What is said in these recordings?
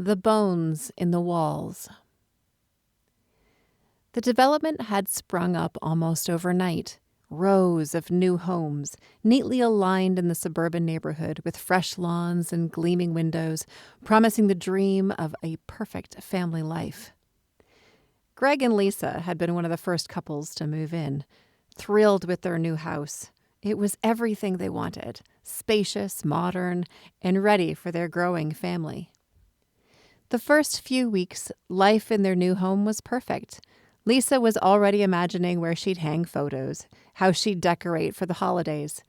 The bones in the walls. The development had sprung up almost overnight. Rows of new homes, neatly aligned in the suburban neighborhood with fresh lawns and gleaming windows, promising the dream of a perfect family life. Greg and Lisa had been one of the first couples to move in, thrilled with their new house. It was everything they wanted, spacious, modern, and ready for their growing family. The first few weeks, life in their new home was perfect. Lisa was already imagining where she'd hang photos, how she'd decorate for the holidays.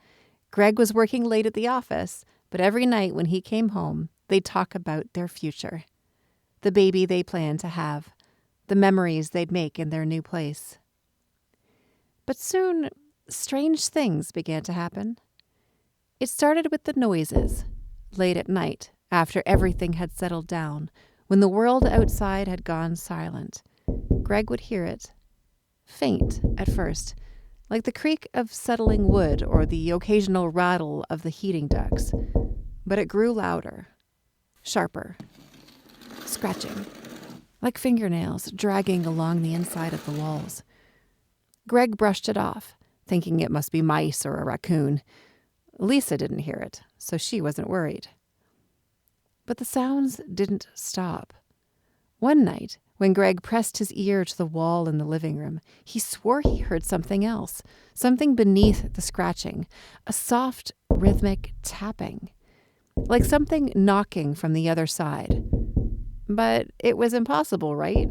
Greg was working late at the office, but every night when he came home, they'd talk about their future. The baby they planned to have, the memories they'd make in their new place. But soon, strange things began to happen. It started with the noises, late at night, after everything had settled down, when the world outside had gone silent. Greg would hear it, faint at first, like the creak of settling wood or the occasional rattle of the heating ducts. But it grew louder, sharper, scratching, like fingernails dragging along the inside of the walls. Greg brushed it off, thinking it must be mice or a raccoon. Lisa didn't hear it, so she wasn't worried. But the sounds didn't stop. One night, when Greg pressed his ear to the wall in the living room, he swore he heard something else, something beneath the scratching, a soft, rhythmic tapping, like something knocking from the other side. But it was impossible, right?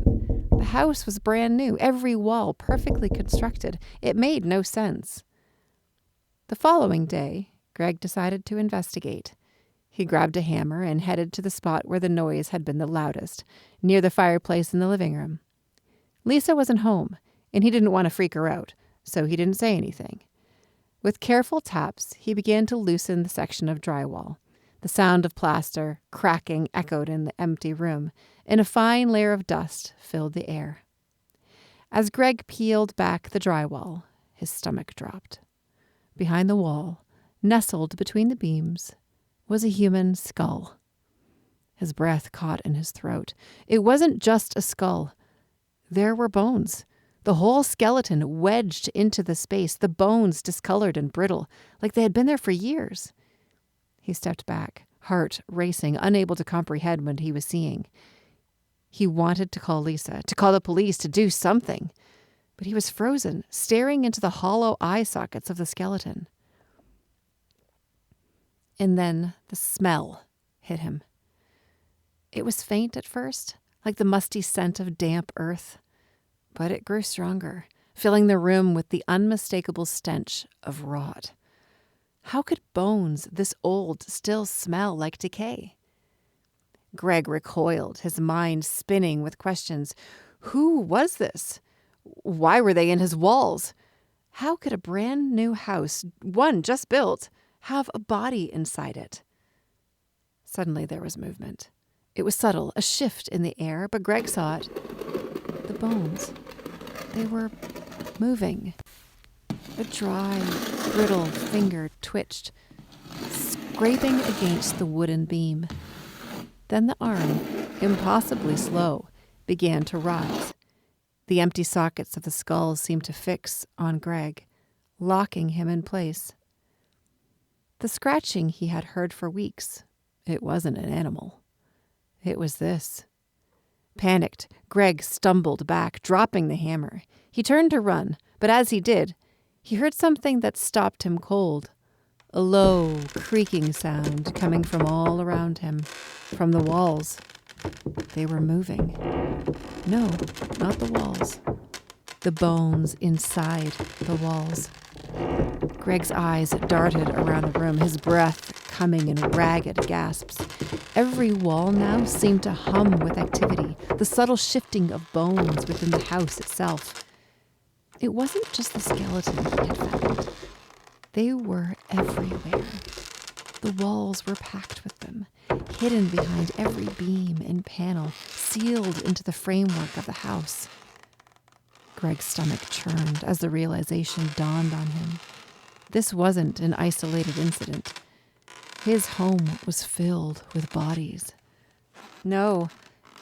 The house was brand new, every wall perfectly constructed. It made no sense. The following day, Greg decided to investigate. He grabbed a hammer and headed to the spot where the noise had been the loudest, near the fireplace in the living room. Lisa wasn't home, and he didn't want to freak her out, so he didn't say anything. With careful taps, he began to loosen the section of drywall. The sound of plaster cracking echoed in the empty room, and a fine layer of dust filled the air. As Greg peeled back the drywall, his stomach dropped. Behind the wall, nestled between the beams, was a human skull. His breath caught in his throat. It wasn't just a skull. There were bones. The whole skeleton wedged into the space, the bones discolored and brittle, like they had been there for years. He stepped back, heart racing, unable to comprehend what he was seeing. He wanted to call Lisa, to call the police, to do something. But he was frozen, staring into the hollow eye sockets of the skeleton. And then the smell hit him. It was faint at first, like the musty scent of damp earth, but it grew stronger, filling the room with the unmistakable stench of rot. How could bones this old still smell like decay? Greg recoiled, his mind spinning with questions. Who was this? Why were they in his walls? How could a brand new house, one just built, have a body inside it? Suddenly there was movement. It was subtle, a shift in the air, but Greg saw it. The bones. They were moving. A dry, brittle finger twitched, scraping against the wooden beam. Then the arm, impossibly slow, began to rise. The empty sockets of the skull seemed to fix on Greg, locking him in place. The scratching he had heard for weeks, it wasn't an animal. It was this. Panicked, Greg stumbled back, dropping the hammer. He turned to run, but as he did, he heard something that stopped him cold. A low, creaking sound coming from all around him, from the walls. They were moving. No, not the walls. The bones inside the walls. Greg's eyes darted around the room, his breath coming in ragged gasps. Every wall now seemed to hum with activity, the subtle shifting of bones within the house itself. It wasn't just the skeleton he had found. They were everywhere. The walls were packed with them, hidden behind every beam and panel, sealed into the framework of the house. Greg's stomach churned as the realization dawned on him. This wasn't an isolated incident. His home was filled with bodies. No,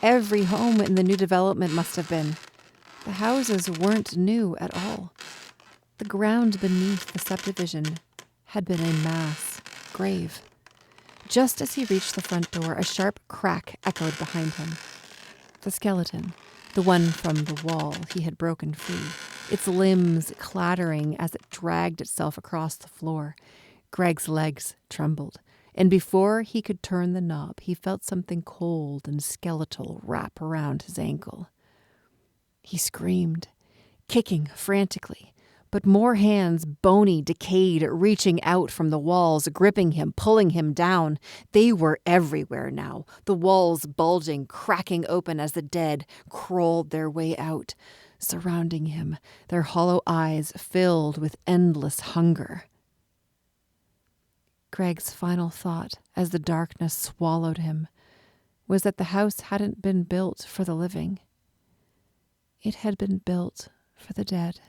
every home in the new development must have been. The houses weren't new at all. The ground beneath the subdivision had been a mass grave. Just as he reached the front door, a sharp crack echoed behind him. The skeleton, the one from the wall he had broken free, its limbs clattering as it dragged itself across the floor. Greg's legs trembled, and before he could turn the knob, he felt something cold and skeletal wrap around his ankle. He screamed, kicking frantically, but more hands, bony, decayed, reaching out from the walls, gripping him, pulling him down. They were everywhere now, the walls bulging, cracking open as the dead crawled their way out, surrounding him, their hollow eyes filled with endless hunger. Greg's final thought, as the darkness swallowed him, was that the house hadn't been built for the living. It had been built for the dead.